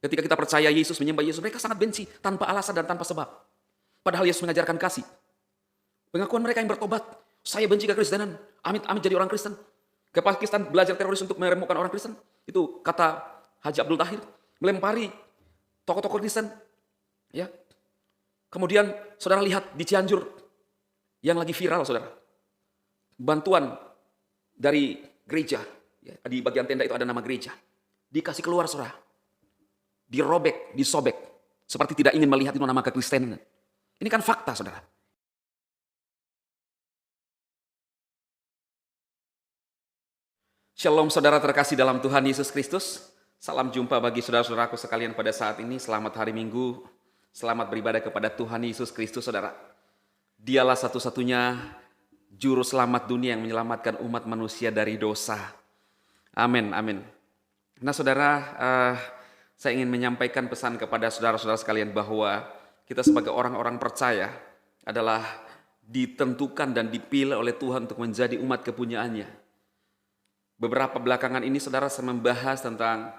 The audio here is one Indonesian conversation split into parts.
Ketika kita percaya Yesus, menyembah Yesus, mereka sangat benci tanpa alasan dan tanpa sebab. Padahal Yesus mengajarkan kasih. Pengakuan mereka yang bertobat, saya benci kekristenan, amit-amit jadi orang Kristen. Ke Pakistan belajar teroris untuk meremukkan orang Kristen. Itu kata Haji Abdul Tahir, melempari tokoh-tokoh Kristen. Ya. Kemudian saudara lihat di Cianjur yang lagi viral, saudara. Bantuan dari gereja, ya, di bagian tenda itu ada nama gereja. Dikasih keluar, saudara. Dirobek, disobek. Seperti tidak ingin melihat itu nama kekristenan. Ini kan fakta, saudara. Shalom saudara terkasih dalam Tuhan Yesus Kristus. Salam jumpa bagi saudara-saudaraku sekalian pada saat ini. Selamat hari Minggu. Selamat beribadah kepada Tuhan Yesus Kristus, saudara. Dialah satu-satunya juru selamat dunia yang menyelamatkan umat manusia dari dosa. Amin, amin. Nah saudara, saya ingin menyampaikan pesan kepada saudara-saudara sekalian bahwa kita sebagai orang-orang percaya adalah ditentukan dan dipilih oleh Tuhan untuk menjadi umat kepunyaannya. Beberapa belakangan ini saudara saya membahas tentang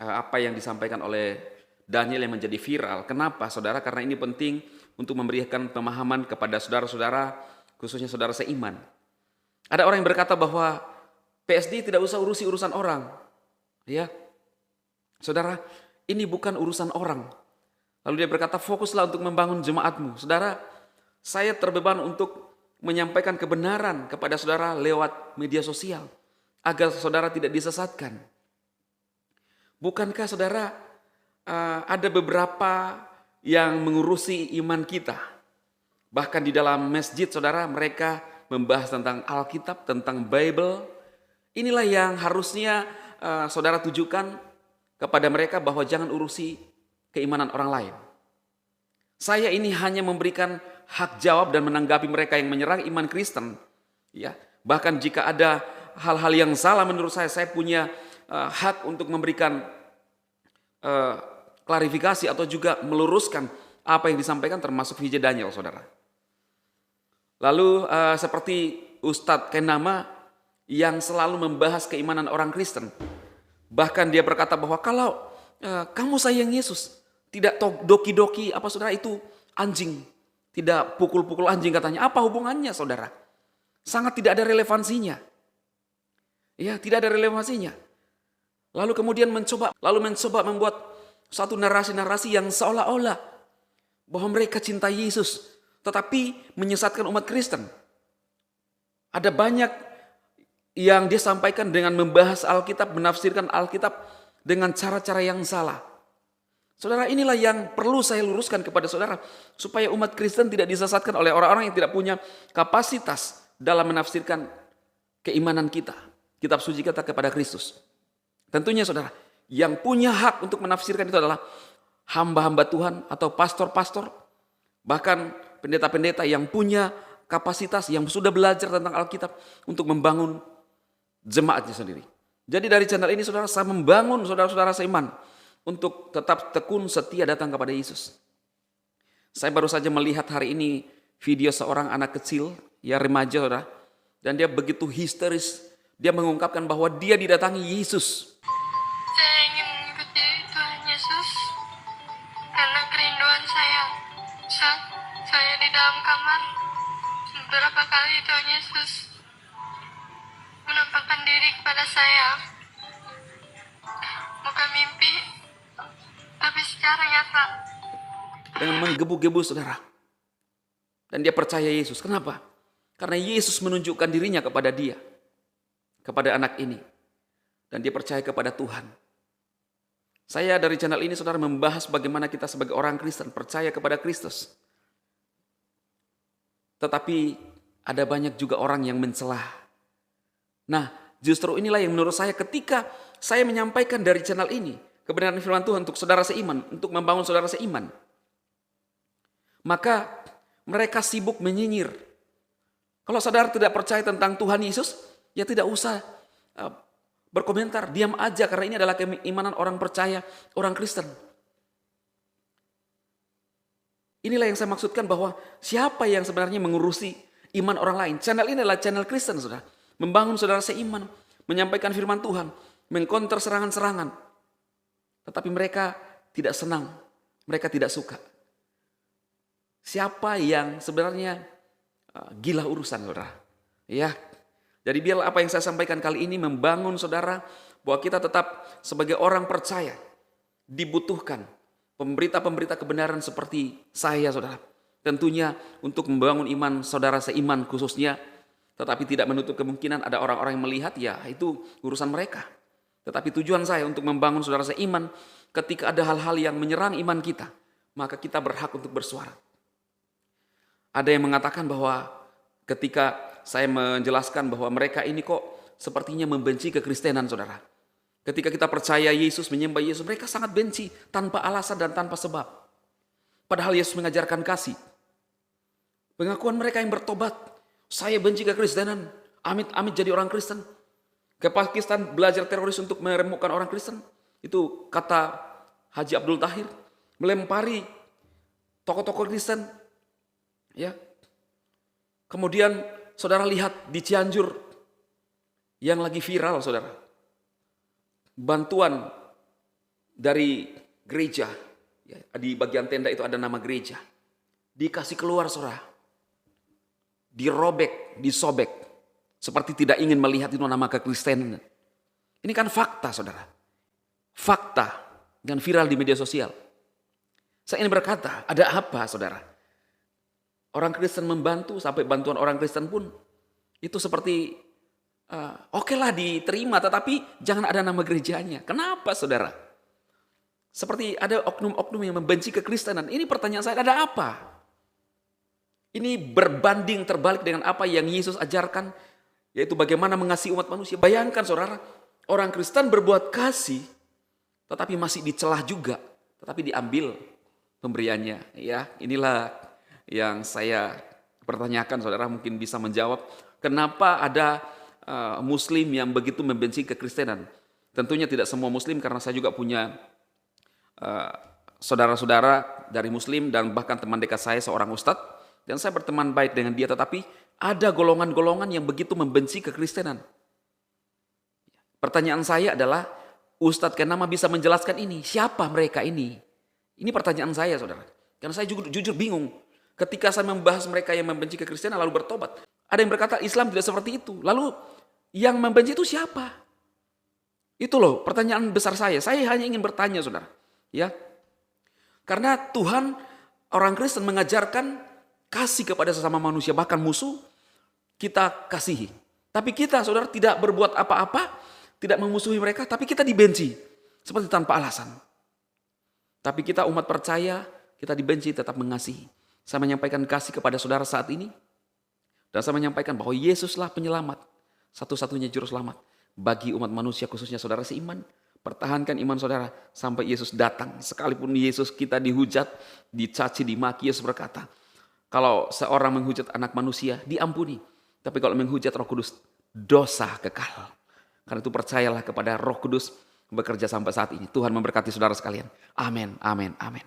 apa yang disampaikan oleh Daniel yang menjadi viral. Kenapa saudara? Karena ini penting untuk memberikan pemahaman kepada saudara-saudara, khususnya saudara seiman. Ada orang yang berkata bahwa PSD tidak usah urusi urusan orang. Ya, saudara, ini bukan urusan orang. Lalu dia berkata, fokuslah untuk membangun jemaatmu. Saudara, saya terbeban untuk menyampaikan kebenaran kepada saudara lewat media sosial, agar saudara tidak disesatkan. Bukankah saudara ada beberapa yang mengurusi iman kita? Bahkan di dalam masjid saudara mereka membahas tentang Alkitab, tentang Bible. Inilah yang harusnya saudara tujukan kepada mereka bahwa jangan urusi keimanan orang lain. Saya ini hanya memberikan hak jawab dan menanggapi mereka yang menyerang iman Kristen. Ya, bahkan jika ada hal-hal yang salah menurut saya punya hak untuk memberikan klarifikasi atau juga meluruskan apa yang disampaikan termasuk VJ Daniel, saudara. Lalu seperti Ustadz Kenama yang selalu membahas keimanan orang Kristen. Bahkan dia berkata bahwa kalau kamu sayang Yesus, tidak doki-doki apa saudara itu anjing. Tidak pukul-pukul anjing katanya. Apa hubungannya saudara? Sangat tidak ada relevansinya. Ya, tidak ada relevansinya. Lalu kemudian mencoba membuat satu narasi-narasi yang seolah-olah bahwa mereka cinta Yesus, tetapi menyesatkan umat Kristen. Ada banyak yang dia sampaikan dengan membahas Alkitab, menafsirkan Alkitab dengan cara-cara yang salah. Saudara, inilah yang perlu saya luruskan kepada saudara, supaya umat Kristen tidak disesatkan oleh orang-orang yang tidak punya kapasitas dalam menafsirkan keimanan kita, kitab suci kita kepada Kristus. Tentunya saudara, yang punya hak untuk menafsirkan itu adalah hamba-hamba Tuhan atau pastor-pastor, bahkan pendeta-pendeta yang punya kapasitas, yang sudah belajar tentang Alkitab untuk membangun jemaatnya sendiri. Jadi dari channel ini saudara, saya membangun saudara-saudara seiman untuk tetap tekun setia datang kepada Yesus. Saya baru saja melihat hari ini video seorang anak kecil, ya remaja saudara, dan dia begitu histeris. Dia mengungkapkan bahwa dia didatangi Yesus. Saya ingin mengikuti Tuhan Yesus karena kerinduan saya. Saat saya di dalam kamar, beberapa kali Tuhan Yesus menampakkan diri kepada saya. Bukan mimpi, tapi secara nyata. Dengan menggebu-gebu saudara. Dan dia percaya Yesus. Kenapa? Karena Yesus menunjukkan dirinya kepada dia, kepada anak ini. Dan dia percaya kepada Tuhan. Saya dari channel ini saudara membahas bagaimana kita sebagai orang Kristen percaya kepada Kristus. Tetapi ada banyak juga orang yang mencela. Nah, justru inilah yang menurut saya ketika saya menyampaikan dari channel ini kebenaran firman Tuhan untuk saudara seiman, untuk membangun saudara seiman, maka mereka sibuk menyinyir. Kalau saudara tidak percaya tentang Tuhan Yesus, ya tidak usah berkomentar, diam aja, karena ini adalah keimanan orang percaya, orang Kristen. Inilah yang saya maksudkan bahwa siapa yang sebenarnya mengurusi iman orang lain. Channel ini adalah channel Kristen, saudara. Membangun saudara seiman, menyampaikan firman Tuhan, mengkonter serangan-serangan. Tetapi mereka tidak senang, mereka tidak suka. Siapa yang sebenarnya gila urusan, saudara? Ya, jadi biar apa yang saya sampaikan kali ini membangun saudara bahwa kita tetap sebagai orang percaya dibutuhkan pemberita-pemberita kebenaran seperti saya, saudara. Tentunya untuk membangun iman saudara seiman khususnya, tetapi tidak menutup kemungkinan ada orang-orang yang melihat, ya itu urusan mereka. Tetapi tujuan saya untuk membangun saudara seiman, ketika ada hal-hal yang menyerang iman kita, maka kita berhak untuk bersuara. Ada yang mengatakan bahwa ketika saya menjelaskan bahwa mereka ini kok sepertinya membenci kekristenan, saudara. Ketika kita percaya Yesus, menyembah Yesus, mereka sangat benci tanpa alasan dan tanpa sebab. Padahal Yesus mengajarkan kasih. Pengakuan mereka yang bertobat, saya benci kekristenan, amit-amit jadi orang Kristen. Ke Pakistan belajar teroris untuk meremukkan orang Kristen. Itu kata Haji Abdul Tahir, melempari tokoh-tokoh Kristen. Ya. Kemudian saudara lihat di Cianjur yang lagi viral, saudara. Bantuan dari gereja, ya, di bagian tenda itu ada nama gereja. Dikasih keluar, saudara. Dirobek, disobek. Seperti tidak ingin melihat itu nama kekristenan. Ini kan fakta, saudara. Fakta dan viral di media sosial. Saya ingin berkata, ada apa, saudara? Orang Kristen membantu, sampai bantuan orang Kristen pun itu seperti oke lah diterima, tetapi jangan ada nama gerejanya. Kenapa, saudara? Seperti ada oknum-oknum yang membenci kekristenan. Ini pertanyaan saya, ada apa? Ini berbanding terbalik dengan apa yang Yesus ajarkan, yaitu bagaimana mengasihi umat manusia. Bayangkan, saudara, orang Kristen berbuat kasih, tetapi masih dicelah juga, tetapi diambil pemberiannya. Ya, inilah yang saya pertanyakan, saudara mungkin bisa menjawab. Kenapa ada Muslim yang begitu membenci kekristenan? Tentunya tidak semua Muslim, karena saya juga punya saudara-saudara dari Muslim dan bahkan teman dekat saya seorang ustadz. Dan saya berteman baik dengan dia, tetapi ada golongan-golongan yang begitu membenci kekristenan. Pertanyaan saya adalah, Ustadz Kenama bisa menjelaskan ini? Siapa mereka ini? Ini pertanyaan saya, saudara. Karena saya jujur bingung. Ketika saya membahas mereka yang membenci kekristenan lalu bertobat. Ada yang berkata Islam tidak seperti itu. Lalu yang membenci itu siapa? Itu loh pertanyaan besar saya. Saya hanya ingin bertanya, saudara. Ya, karena Tuhan, orang Kristen mengajarkan kasih kepada sesama manusia, bahkan musuh kita kasihi. Tapi kita, saudara, tidak berbuat apa-apa, tidak memusuhi mereka, tapi kita dibenci seperti tanpa alasan. Tapi kita umat percaya, kita dibenci tetap mengasihi. Saya menyampaikan kasih kepada saudara saat ini, dan saya menyampaikan bahwa Yesuslah penyelamat, satu-satunya juru selamat bagi umat manusia, khususnya saudara seiman. Pertahankan iman saudara sampai Yesus datang. Sekalipun Yesus kita dihujat, dicaci, dimaki, Yesus berkata, kalau seorang menghujat anak manusia, diampuni. Tapi kalau menghujat Roh Kudus, dosa kekal. Karena itu percayalah kepada Roh Kudus bekerja sampai saat ini. Tuhan memberkati saudara sekalian. Amin, amin, amin.